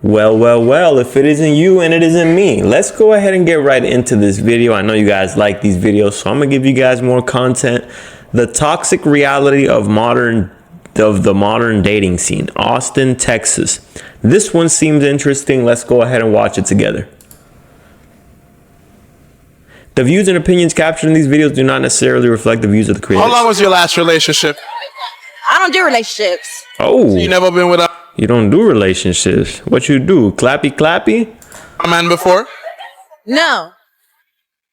Well, if it isn't you and it isn't me, let's go ahead and get right into this video. I know you guys like these videos, so I'm gonna give you guys more content. The toxic reality of the modern dating scene, Austin, Texas. This one seems interesting. Let's go ahead and watch it together. The views and opinions captured in these videos do not necessarily reflect the views of the creators. How long was your last relationship? I don't do relationships. Oh. So you never been with a You don't do relationships. What you do? Clappy? man before? No,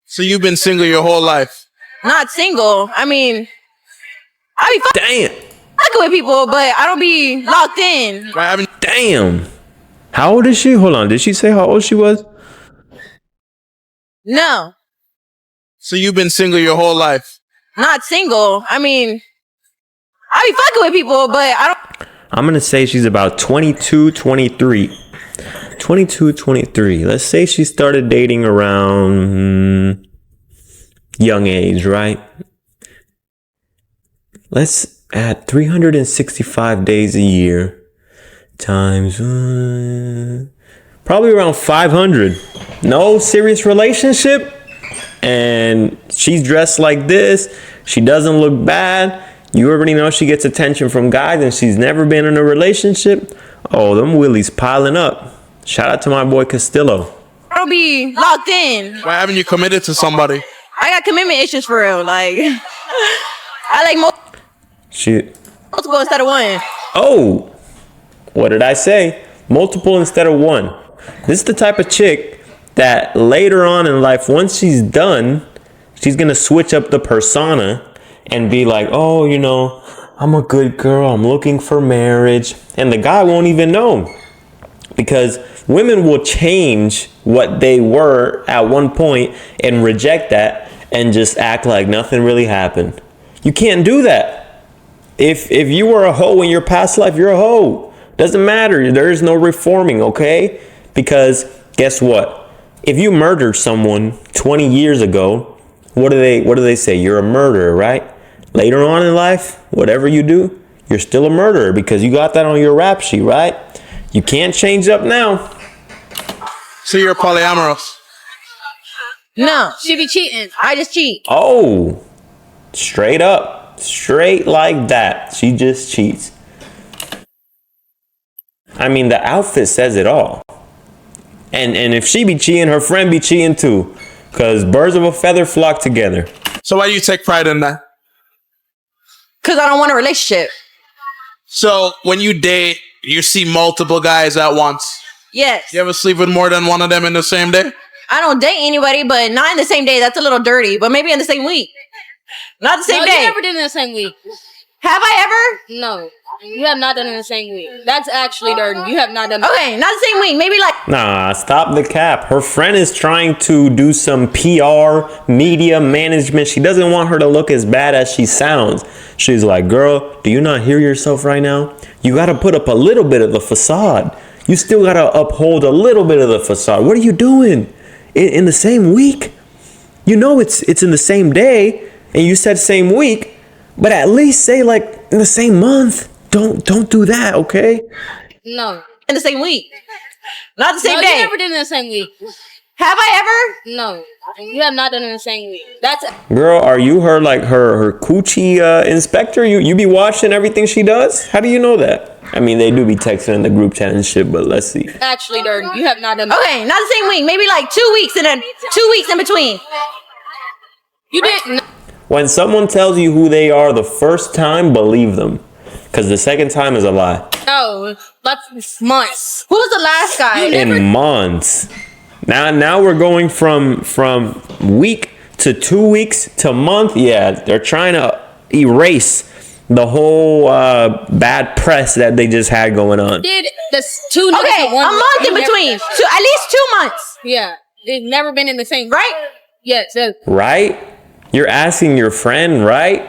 So you've been single your whole life? not single. I mean, I be Damn. fucking with people, but I don't be locked in. Why haven't Damn. How old is she? Hold on. Did she say how old she was? No, So you've been single your whole life? not single. I mean, I be fucking with people, but I don't. I'm going to say she's about 22, 23. 22, 23. Let's say she started dating around young age, right? Let's add 365 days a year times probably around 500. No serious relationship. And she's dressed like this. She doesn't look bad. You already know she gets attention from guys and she's never been in a relationship. Oh, them willies piling up. Shout out to my boy Castillo. I don't be locked in. Why haven't you committed to somebody? I got commitment issues for real. Like, I like multiple instead of one. Oh, what did I say? Multiple instead of one. This is the type of chick that later on in life, once she's done, she's going to switch up the persona and be like, oh, you know, I'm a good girl. I'm looking for marriage. And the guy won't even know, because women will change what they were at one point and reject that and just act like nothing really happened. You can't do that. If you were a hoe in your past life, you're a hoe. Doesn't matter. There is no reforming, okay? Because guess what? If you murdered someone 20 years ago, what do they say? You're a murderer, right? Later on in life, whatever you do, you're still a murderer because you got that on your rap sheet, right? You can't change up now. So you're polyamorous? No, she be cheating. I just cheat. Oh, straight up, straight like that. She just cheats. I mean, the outfit says it all. And if she be cheating, her friend be cheating too. Because birds of a feather flock together. So why do you take pride in that? Because I don't want a relationship. So when you date, you see multiple guys at once. Yes. You ever sleep with more than one of them in the same day? I don't date anybody, but not in the same day. That's a little dirty. But maybe in the same week. Not the same No, day. you never did it in the same week. Have I ever? No, you have not done it in the same week. That's actually dirty. You have not done it. Okay, not the same week. Maybe like. Nah, stop the cap. Her friend is trying to do some PR, media management. She doesn't want her to look as bad as she sounds. She's like, girl, do you not hear yourself right now? You got to put up a little bit of the facade. You still got to uphold a little bit of the facade. What are you doing in the same week? You know it's in the same day, and you said same week, but at least say like in the same month. Don't do that, okay? No. In the same week. Not the same No, day. you never did it in the same week. Have I ever? No, you have not done it in the same week. That's Girl, are you her like her coochie inspector? You be watching everything she does? How do you know that? I mean, they do be texting in the group chat and shit, but let's see. actually dirty. You have not done it. Okay, not the same week. Maybe like 2 weeks and then 2 weeks in between. You didn't. When someone tells you who they are the first time, believe them. Because the second time is a lie. No, that's months. Who was the last guy? In months. Now we're going from week to 2 weeks to month. Yeah, they're trying to erase the whole bad press that they just had going on. Did this 2 niggas Okay, in 1 a week. month in You never- between. At least 2 months. Yeah, they've never been in the same. Right? Yes. Right? You're asking your friend, right?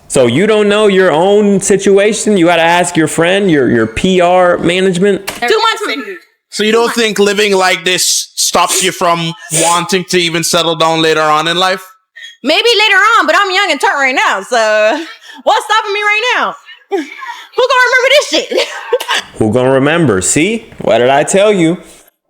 So you don't know your own situation? You got to ask your friend, your PR management? 2 months from. So you don't think living like this stops you from wanting to even settle down later on in life? Maybe later on, but I'm young and tart right now, so what's stopping me right now? Who gonna remember this shit? Who gonna remember? See? What did I tell you?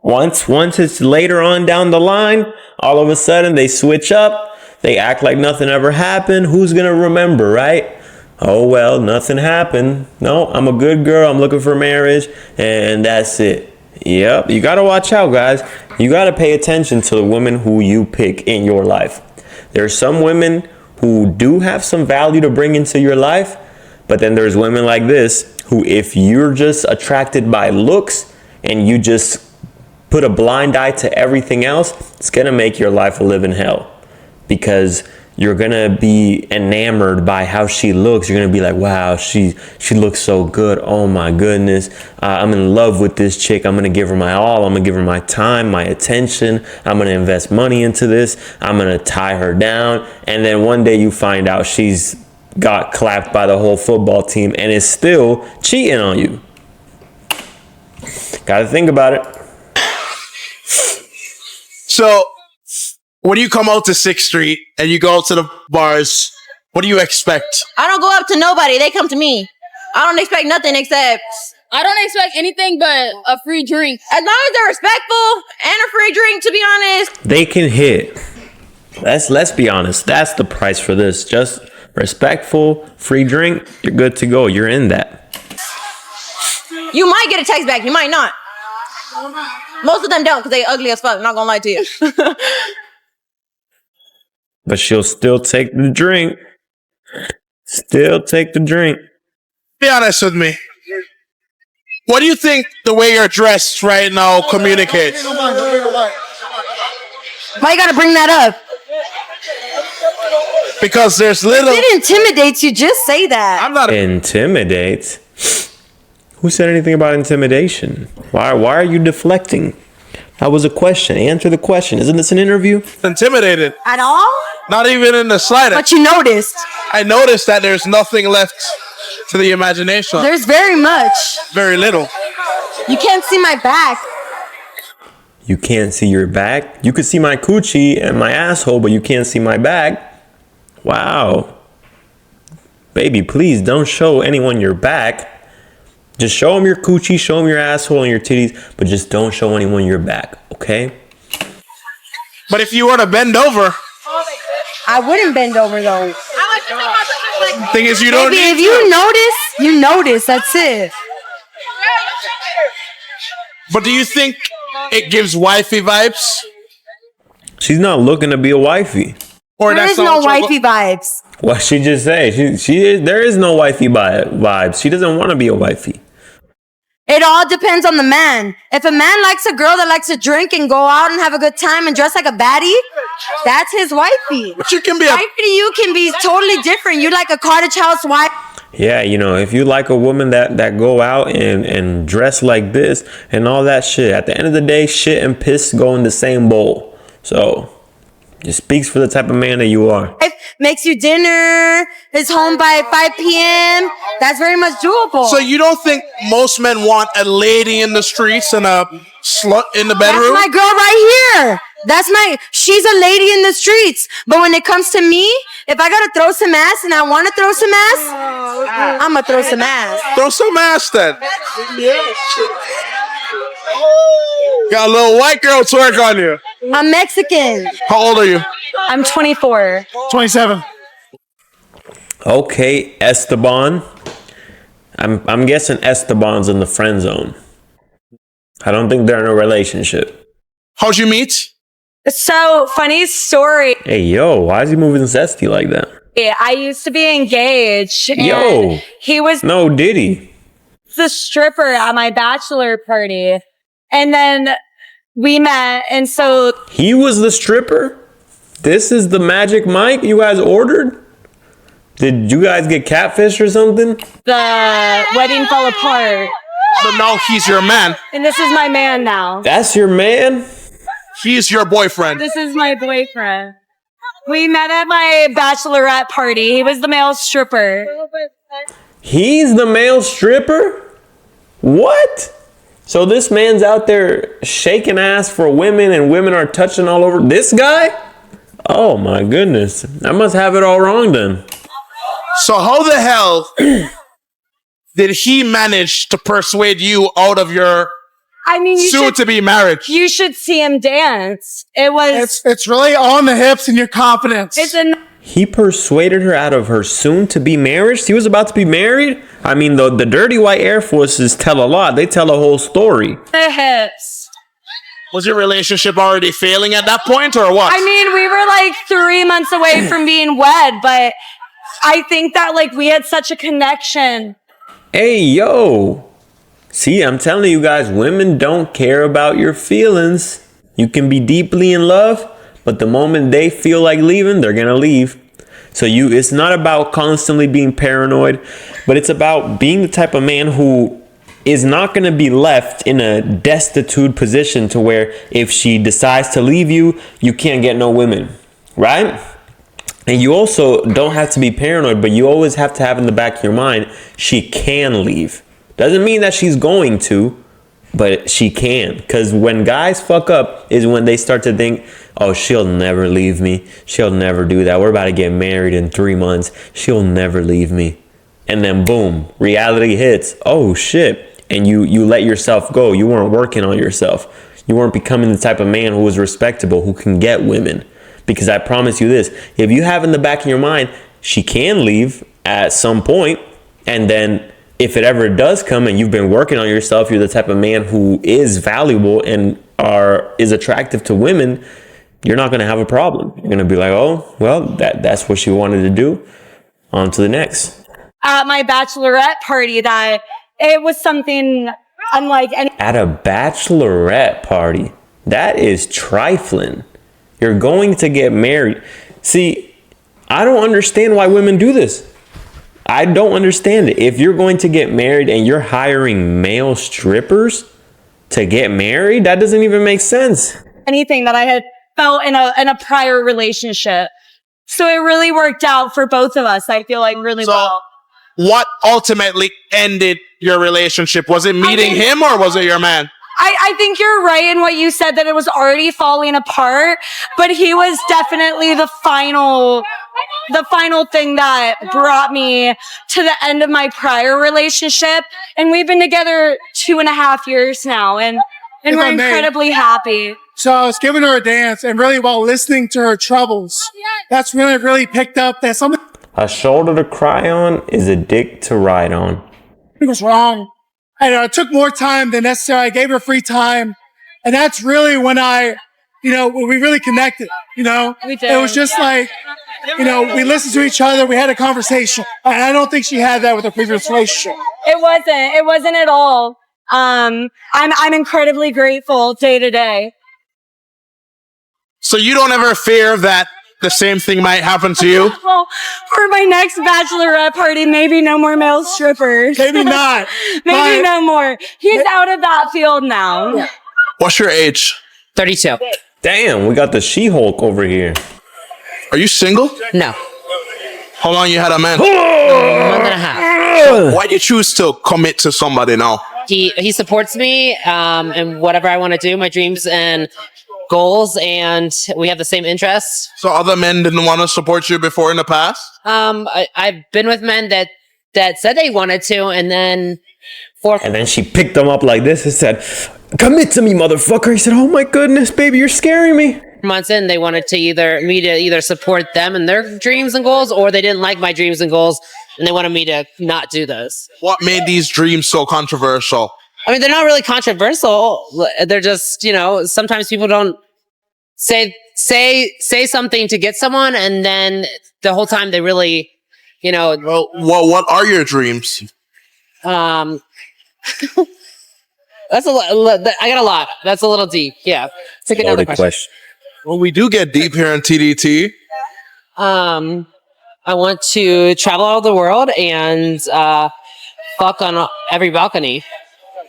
Once it's later on down the line, all of a sudden they switch up. They act like nothing ever happened. Who's gonna remember, right? Oh, well, nothing happened. No, I'm a good girl. I'm looking for marriage. And that's it. Yep. You got to watch out, guys. You got to pay attention to the women who you pick in your life. There are some women who do have some value to bring into your life. But then there's women like this who, if you're just attracted by looks and you just put a blind eye to everything else, it's going to make your life a living hell. Because you're going to be enamored by how she looks. You're going to be like, wow, she looks so good. Oh my goodness. I'm in love with this chick. I'm going to give her my all. I'm going to give her my time, my attention. I'm going to invest money into this. I'm going to tie her down. And then one day you find out she's got clapped by the whole football team and is still cheating on you. Got to think about it. So, when you come out to 6th Street and you go to the bars, what do you expect? I don't go up to nobody. They come to me. I don't expect nothing except... I don't expect anything but a free drink. As long as they're respectful and a free drink, to be honest. They can hit. Let's be honest. That's the price for this. Just respectful, free drink. You're good to go. You're in that. You might get a text back. You might not. Most of them don't because they ugly as fuck. I'm not going to lie to you. But she'll still take the drink. Still take the drink. Be honest with me. What do you think the way you're dressed right now communicates? Why you got to bring that up? Because there's little... It intimidates you. Just say that. I'm not... Intimidates? Who said anything about intimidation? Why are you deflecting? That was a question. Answer the question. Isn't this an interview? Intimidated. At all? Not even in the slightest. But you noticed. I noticed that there's nothing left to the imagination. There's very much. Very little. You can't see my back. You can't see your back? You could see my coochie and my asshole, but you can't see my back? Wow. Baby, please don't show anyone your back. Just show them your coochie, show them your asshole and your titties, but just don't show anyone your back, okay? But if you were to bend over... I wouldn't bend over though. Thing is, you don't Baby, need if you notice, you notice. That's it. But do you think it gives wifey vibes? She's not looking to be a wifey. Or There is no wifey vibes. What she just say? There is no wifey vibes. She doesn't want to be a wifey. It all depends on the man. If a man likes a girl that likes to drink and go out and have a good time and dress like a baddie, that's his wifey. But you can be a... Wifey to you can be totally different. You like a cottage house wife. Yeah, you know, if you like a woman that go out and dress like this and all that shit, at the end of the day, shit and piss go in the same bowl. So it speaks for the type of man that you are. Makes you dinner, is home by 5 p.m. That's very much doable. So you don't think most men want a lady in the streets and a slut in the bedroom? That's my girl right here. She's a lady in the streets. But when it comes to me, if I gotta throw some ass and I wanna throw some ass, I'ma throw some ass. Throw some ass then. Got a little white girl twerk on you. I'm Mexican. How old are you? I'm 24. 27. Okay, Esteban. I'm guessing Esteban's in the friend zone. I don't think they're in a relationship. How'd you meet? So, funny story. Hey, yo, why is he moving zesty like that? I used to be engaged. And Yo. he was No, did he? the stripper at my bachelor party. And then we met. And so He was the stripper? This is the Magic Mike you guys ordered? Did you guys get catfish or something? the wedding fell apart. So now he's your man. And this is my man now. That's your man? He's your boyfriend. This is my boyfriend. We met at my bachelorette party. He was the male stripper. He's the male stripper? What? So this man's out there shaking ass for women and women are touching all over this guy? Oh my goodness. I must have it all wrong then. So how the hell did he manage to persuade you out of your I mean, soon-to-be marriage? you should see him dance. It was. It's really on the hips and your confidence. He persuaded her out of her soon-to-be marriage? He was about to be married? I mean, the dirty white Air Forces tell a lot. They tell a whole story. The hips. Was your relationship already failing at that point, or what? I mean, we were like 3 months away from being wed, but I think that like we had such a connection. Hey, yo. See, I'm telling you guys, women don't care about your feelings. You can be deeply in love, but the moment they feel like leaving, they're gonna leave. So it's not about constantly being paranoid, but it's about being the type of man who is not gonna be left in a destitute position to where if she decides to leave you, you can't get no women, right? And you also don't have to be paranoid, but you always have to have in the back of your mind, she can leave. Doesn't mean that she's going to, but she can. Because when guys fuck up is when they start to think, oh, she'll never leave me. She'll never do that. We're about to get married in 3 months. She'll never leave me. And then boom, reality hits. Oh shit. And you let yourself go. You weren't working on yourself. You weren't becoming the type of man who was respectable, who can get women. Because I promise you this, if you have in the back of your mind, she can leave at some point, and then if it ever does come and you've been working on yourself, you're the type of man who is valuable and is attractive to women, you're not going to have a problem. You're going to be like, oh, well, that's what she wanted to do. On to the next. At my bachelorette party, that it was something unlike any. At a bachelorette party, that is trifling. You're going to get married. See, I don't understand why women do this. I don't understand it. If you're going to get married and you're hiring male strippers to get married, that doesn't even make sense. Anything that I had felt in a prior relationship. So it really worked out for both of us. I feel like really well. What ultimately ended your relationship? Was it meeting him or was it your man? I think you're right in what you said, that it was already falling apart, but he was definitely the final thing that brought me to the end of my prior relationship. And we've been together 2.5 years now, and we're incredibly happy. So I was giving her a dance, and really while listening to her troubles, that's really, really picked up that something A shoulder to cry on is a dick to ride on. was wrong. And it took more time than necessary. I gave her free time. And that's really when when we really connected, We did. It was just like, we listened to each other. We had a conversation. And I don't think she had that with her previous relationship. It wasn't at all. I'm incredibly grateful day to day. So you don't ever fear that the same thing might happen to you? Well, for my next bachelorette party, maybe no more male strippers. Maybe not. Maybe no more. He's out of that field now. Yeah. What's your age? 32. Damn, we got the She-Hulk over here. Are you single? No. How long you had a man? Month and a half. Why'd you choose to commit to somebody now? He supports me in whatever I want to do, my dreams and goals, and we have the same interests. So other men didn't want to support you before in the past? I've been with men that said they wanted to, and then And then she picked them up like this and said, commit to me, motherfucker. He said, oh my goodness, baby, you're scaring me. months in, they wanted to either support them and their dreams and goals, or they didn't like my dreams and goals and they wanted me to not do those. What made these dreams so controversial? I mean, they're not really controversial. They're just, sometimes people don't say something to get someone, and then the whole time they really, Well, what are your dreams? That's a lot. I got a lot. That's a little deep. Yeah. Take another question. Well, we do get deep here in TDT. I want to travel all over the world and fuck on every balcony.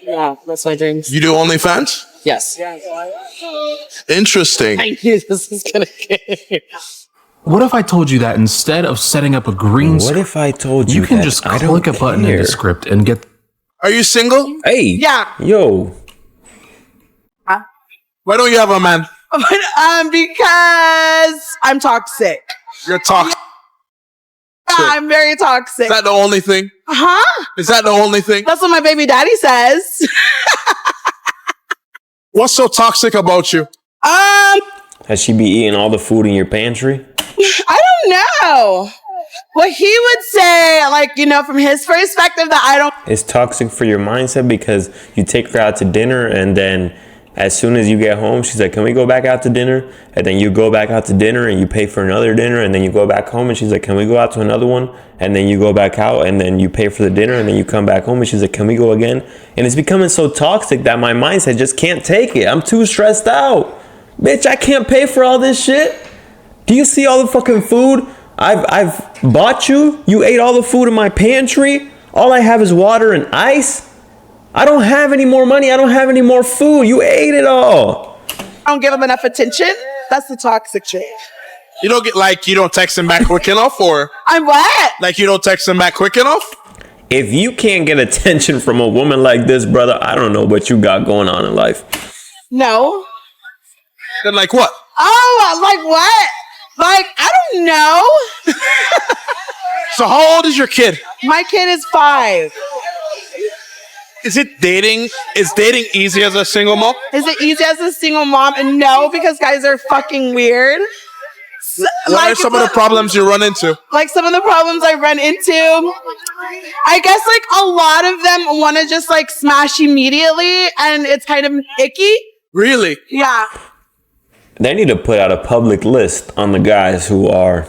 Yeah, that's my dreams. You do OnlyFans? Yes. Interesting. I knew this was gonna get. What if I told you that instead of setting up a green What screen, if I told you you can that just I don't click a button in care? the script and get... Are you single? Hey. Yeah. Yo. Why don't you have a man? Because I'm toxic. You're toxic. I'm very toxic. Is that the only thing? Huh? Is that the only thing? That's what my baby daddy says. What's so toxic about you? Has she be eating all the food in your pantry? I don't know. What he would say, like, you know, from his perspective, that I don't. It's toxic for your mindset because you take her out to dinner and then as soon as you get home, she's like, can we go back out to dinner? And then you go back out to dinner and you pay for another dinner and then you go back home and she's like, can we go out to another one? And then you go back out and then you pay for the dinner and then you come back home and she's like, can we go again? And it's becoming so toxic that my mindset just can't take it. I'm too stressed out. Bitch, I can't pay for all this shit. Do you see all the fucking food I've bought you? You ate all the food in my pantry. All I have is water and ice. I don't have any more money. I don't have any more food. You ate it all. I don't give him enough attention. That's the toxic trait. You don't get like, you don't text him back quick enough, or I'm what? like you don't text him back quick enough? If you can't get attention from a woman like this, brother, I don't know what you got going on in life. No. Then like what? Oh, like what? Like, I don't know. So how old is your kid? My kid is 5. Is it dating? Is dating easy as a single mom? Is it easy as a single mom? And no, because guys are fucking weird. What are some of the problems you run into? Like some of the problems I run into, I guess like a lot of them want to just like smash immediately and it's kind of icky. Really? Yeah. They need to put out a public list on the guys who are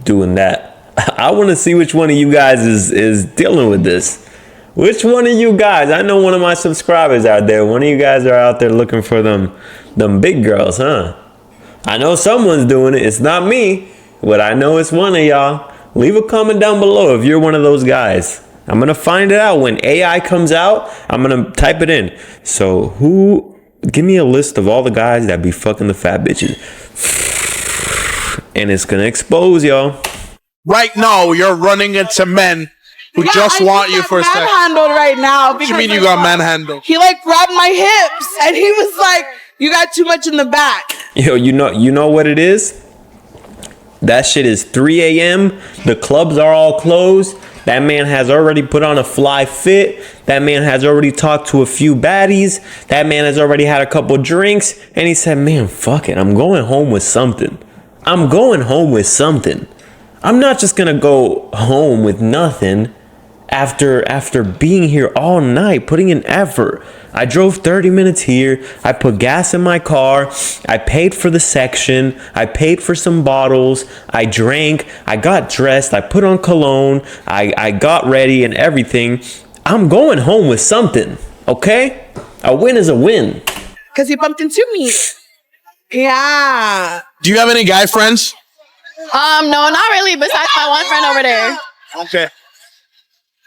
doing that. I want to see which one of you guys is dealing with this. Which one of you guys? I know one of my subscribers out there. One of you guys are out there looking for them big girls, huh? I know someone's doing it. It's not me, but I know it's one of y'all. Leave a comment down below if you're one of those guys. I'm going to find it out. When AI comes out, I'm going to type it in. So give me a list of all the guys that be fucking the fat bitches. And it's going to expose y'all. Right now, you're running into men who just want you for sex. Manhandled right now. What you mean you got manhandled? He like grabbed my hips and he was like, you got too much in the back. Yo, you know what it is? That shit is 3 a.m. The clubs are all closed. That man has already put on a fly fit. That man has already talked to a few baddies. That man has already had a couple drinks. And he said, man, fuck it. I'm going home with something. I'm going home with something. I'm not just going to go home with nothing after being here all night, putting in effort. I drove 30 minutes here. I put gas in my car. I paid for the section. I paid for some bottles. I drank. I got dressed. I put on cologne. I got ready and everything. I'm going home with something, okay? A win is a win. Because he bumped into me. Yeah. Do you have any guy friends? No, not really, besides my one friend over there. Okay.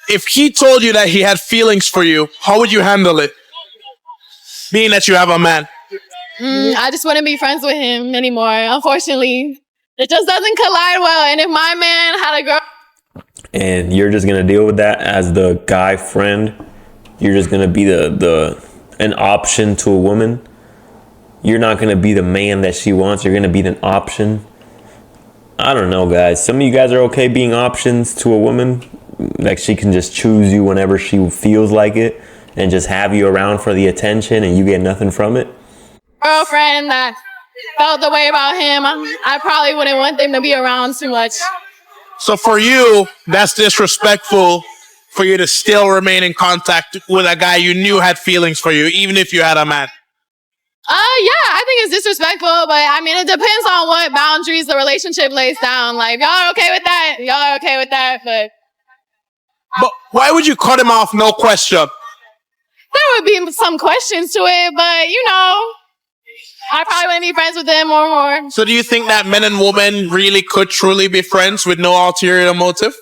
If he told you that he had feelings for you, how would you handle it? Being that you have a man. I just wouldn't be friends with him anymore, unfortunately. It just doesn't collide well. And if my man had a girl... And you're just going to deal with that as the guy friend? You're just going to be an option to a woman? You're not going to be the man that she wants. You're going to be an option? I don't know, guys. Some of you guys are okay being options to a woman. Like she can just choose you whenever she feels like it and just have you around for the attention and you get nothing from it. Girlfriend that felt the way about him, I probably wouldn't want them to be around too much. So for you, that's disrespectful for you to still remain in contact with a guy you knew had feelings for you, even if you had a man. Yeah, I think it's disrespectful, but I mean, it depends on what boundaries the relationship lays down. Like, y'all are okay with that? Y'all are okay with that? But why would you cut him off, no question? There would be some questions to it, but you know, I probably wouldn't be friends with them or more. So do you think that men and women really could truly be friends with no ulterior motive?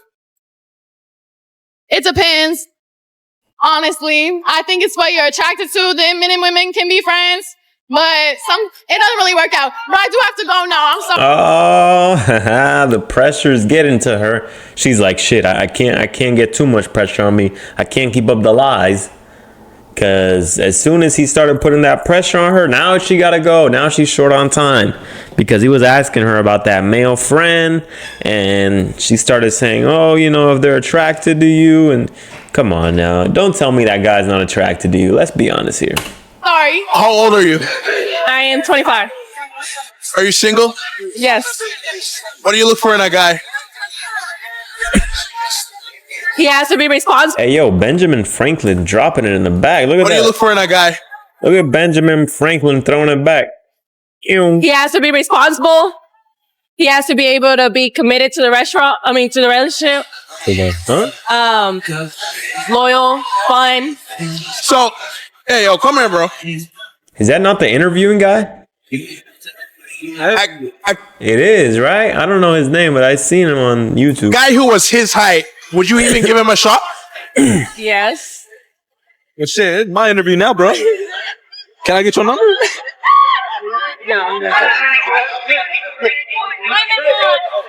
It depends. Honestly, I think it's what you're attracted to. Then men and women can be friends. But it doesn't really work out. But I do have to go now. I'm sorry. Oh, the pressure's getting to her. She's like, shit, I can't get too much pressure on me. I can't keep up the lies. Because as soon as he started putting that pressure on her, now she got to go. Now she's short on time. Because he was asking her about that male friend. And she started saying, oh, you know, if they're attracted to you. And come on now. Don't tell me that guy's not attracted to you. Let's be honest here. Sorry. How old are you? I am 25. Are you single? Yes. What do you look for in a guy? He has to be responsible. Hey, yo, Benjamin Franklin dropping it in the bag. Look at What that. do you look for in a guy? Look at Benjamin Franklin throwing it back. He has to be responsible. He has to be able to be committed to the to the relationship. Huh? Loyal, fun. So, hey, yo, come here, bro. Is that not the interviewing guy? It is, right? I don't know his name, but I seen him on YouTube. Guy who was his height, would you even give him a shot? Yes. Well, shit, my interview now, bro. Can I get your number?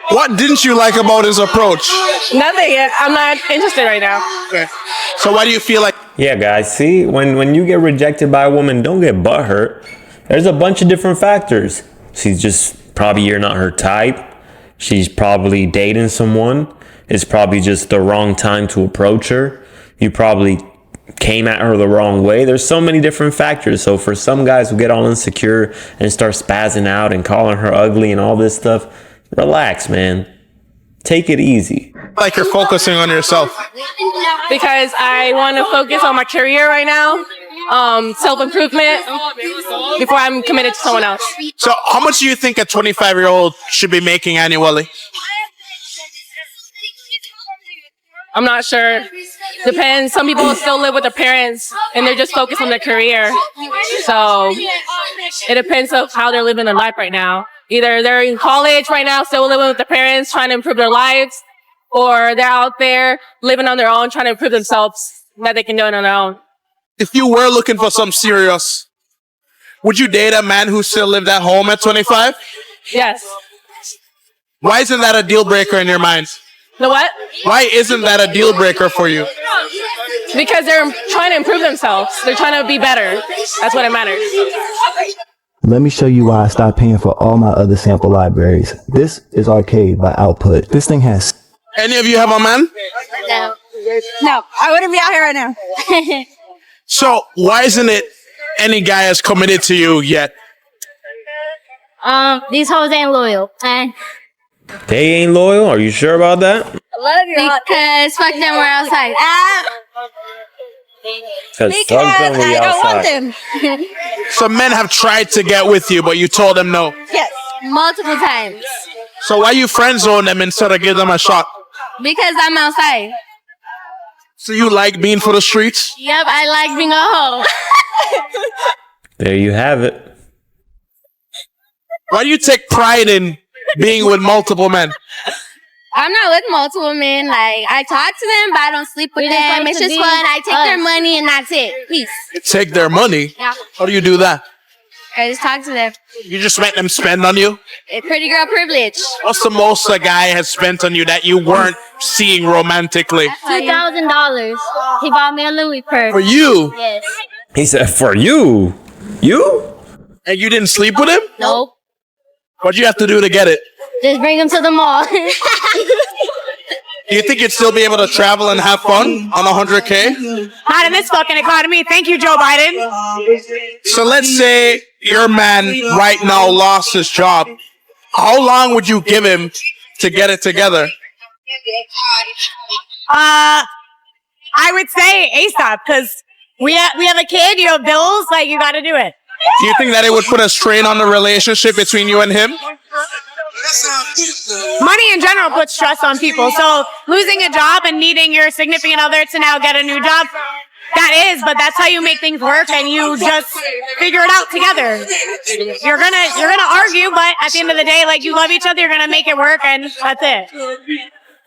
What didn't you like about his approach? Nothing. I'm not interested right now. Okay. So why do you feel like... Yeah, guys, see, when you get rejected by a woman, don't get butthurt. There's a bunch of different factors. She's just probably you're not her type. She's probably dating someone. It's probably just the wrong time to approach her. You probably came at her the wrong way. There's so many different factors. So for some guys who get all insecure and start spazzing out and calling her ugly and all this stuff, relax, man. Take it easy. Like you're focusing on yourself? Because I want to focus on my career right now. Self-improvement before I'm committed to someone else. So how much do you think a 25-year-old should be making annually? I'm not sure. Depends. Some people still live with their parents and they're just focused on their career. So it depends on how they're living their life right now. Either they're in college right now, still living with their parents, trying to improve their lives, or they're out there living on their own, trying to improve themselves, that they can do it on their own. If you were looking for some serious, would you date a man who still lived at home at 25? Yes. Why isn't that a deal breaker in your mind? The what? Why isn't that a deal breaker for you? Because they're trying to improve themselves. They're trying to be better. That's what it matters. Let me show you why I stopped paying for all my other sample libraries. This is Arcade by Output. This thing has... Any of you have a man? No, I wouldn't be out here right now. So why isn't it any guy has committed to you yet? These hoes ain't loyal. They ain't loyal? Are you sure about that? Love you. Because fuck them, we're outside. Because I don't want them. Some men have tried to get with you, but you told them no. Yes, multiple times. So why you friend zone them instead of give them a shot? Because I'm outside. So you like being for the streets? Yep, I like being a hoe. There you have it. Why do you take pride in being with multiple men? I'm not with multiple men. Like, I talk to them, but I don't sleep with them. It's just fun. I take their money and that's it. Peace. Take their money? Yeah. How do you do that? I just talk to them. You just make them spend on you? It's pretty girl privilege. What's the most a guy has spent on you that you weren't seeing romantically? $2,000. He bought me a Louis purse. For you? Yes. He said, for you? You? And you didn't sleep with him? Nope. What'd you have to do to get it? Just bring him to the mall. Do you think you'd still be able to travel and have fun on 100K? Not in this fucking economy. Thank you, Joe Biden. So let's say your man right now lost his job. How long would you give him to get it together? I would say ASAP, because we have a kid, you have bills, like, you gotta do it. Do you think that it would put a strain on the relationship between you and him? Money in general puts stress on people. So losing a job and needing your significant other to now get a new job, but that's how you make things work, and you just figure it out together. You're gonna argue, but at the end of the day, like, you love each other, you're gonna make it work, and that's it.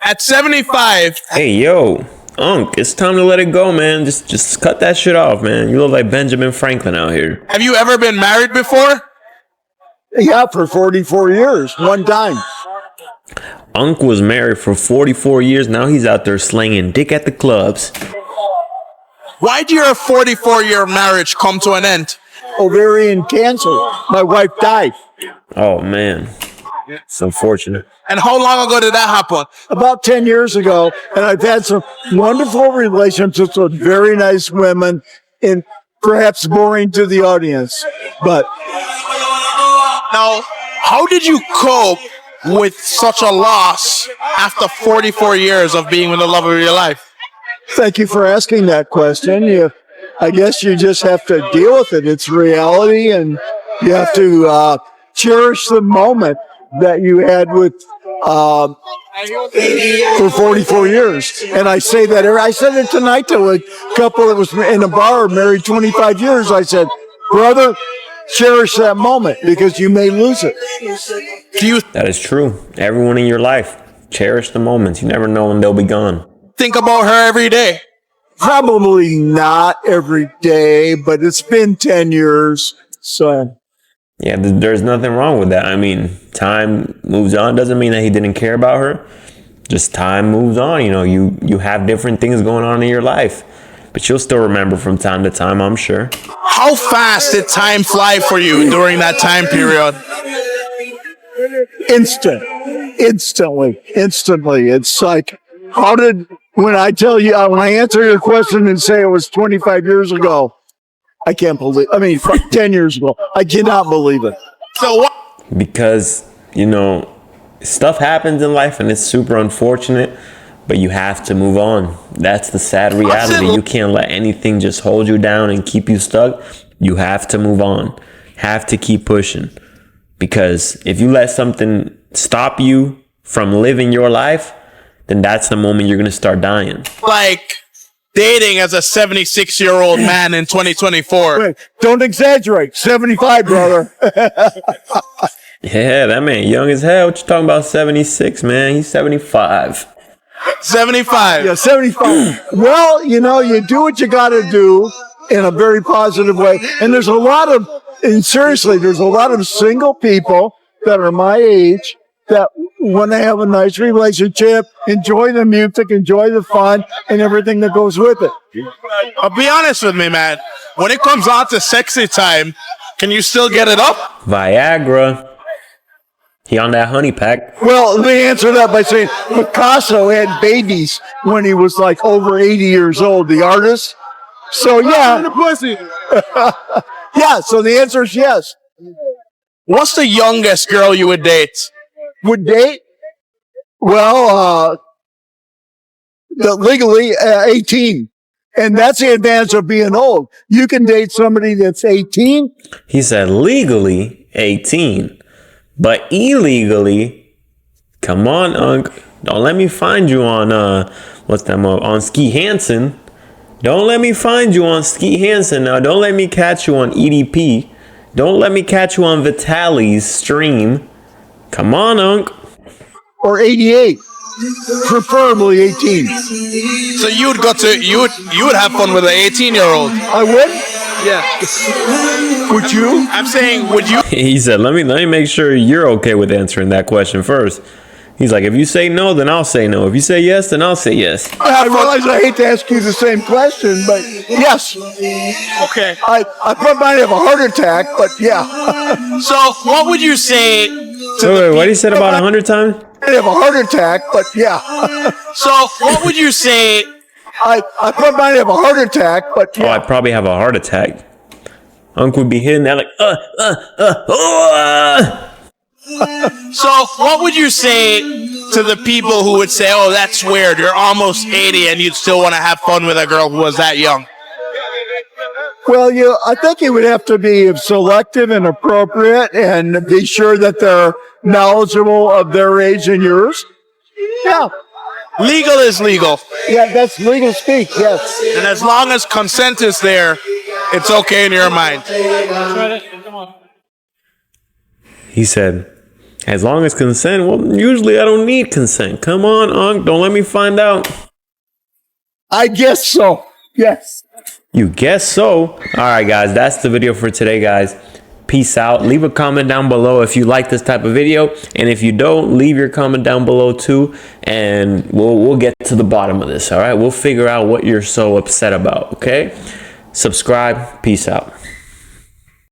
At 75. Hey, yo, Unc, it's time to let it go, man. Just cut that shit off, man. You look like Benjamin Franklin out here. Have you ever been married before? Yeah, for 44 years, one time. Unc was married for 44 years. Now he's out there slinging dick at the clubs. Why did your 44-year marriage come to an end? Ovarian cancer. My wife died. Oh man, it's unfortunate. And how long ago did that happen? About 10 years ago, and I've had some wonderful relationships with very nice women, and perhaps boring to the audience. But now, how did you cope with such a loss after 44 years of being with the love of your life? thank you for asking that question. I guess you just have to deal with it. It's reality, and you have to cherish the moment that you had with for 44 years. And I say that I said it tonight to a couple that was in a bar, married 25 years. I said, brother, cherish that moment because you may lose it. That is true. Everyone in your life, cherish the moments. You never know when they'll be gone. Think about her every day. Probably not every day, but it's been 10 years. So yeah, there's nothing wrong with that. I mean, time moves on. Doesn't mean that he didn't care about her. Just time moves on. You know, you have different things going on in your life, but you'll still remember from time to time, I'm sure. How fast did time fly for you during that time period? Instantly. It's like, when I answer your question and say it was 25 years ago, I can't believe, 10 years ago, I cannot believe it. So what? Because, stuff happens in life and it's super unfortunate, but you have to move on. That's the sad reality. You can't let anything just hold you down and keep you stuck. You have to move on. Have to keep pushing. Because if you let something stop you from living your life, then that's the moment you're going to start dying. Like dating as a 76-year-old man in 2024. Wait, don't exaggerate. 75, brother. Yeah, that man young as hell. What you talking about 76, man? He's 75. 75. Yeah, 75. Well, you do what you got to do in a very positive way. And there's a lot of single people that are my age that want to have a nice relationship, enjoy the music, enjoy the fun, and everything that goes with it. I'll be honest with me, man. When it comes out to sexy time, can you still get it up? Viagra. He on that honey pack. Well, let me answer that by saying Picasso had babies when he was like over 80 years old, the artist. So, yeah. Yeah, so the answer is yes. What's the youngest girl you would date? Well, legally 18. And that's the advantage of being old. You can date somebody that's 18. He said legally 18, but illegally, come on, Unc. Don't let me find you on, on Ski Hansen. Don't let me find you on Ski Hansen now. Don't let me catch you on EDP. Don't let me catch you on Vitali's stream. Come on, Unc. Or 88. Preferably 18. So you would have fun with an 18-year-old. I would? Yeah. Would you? I'm saying, would you? He said, let me make sure you're okay with answering that question first. He's like, if you say no, then I'll say no. If you say yes, then I'll say yes. I realize I hate to ask you the same question, but yes. Okay. I might have a heart attack, but yeah. So what would you say Wait, what he said about 100 times? I have a heart attack, but yeah. So what would you say? I might have a heart attack, but yeah. Oh, I probably have a heart attack. Unc would be hitting that like, So what would you say to the people who would say, oh, that's weird, you're almost 80 and you'd still want to have fun with a girl who was that young? Well, I think it would have to be selective and appropriate and be sure that they're knowledgeable of their age and yours. Yeah. Legal is legal. Yeah, that's legal speak, yes. And as long as consent is there, it's okay in your mind. He said, as long as consent, well, usually I don't need consent. Come on, Unc, don't let me find out. I guess so. Yes. You guess so. All right, guys, that's the video for today, guys. Peace out. Leave a comment down below if you like this type of video, and if you don't, leave your comment down below too, and we'll get to the bottom of this. All right, we'll figure out what you're so upset about. Okay, subscribe. Peace out.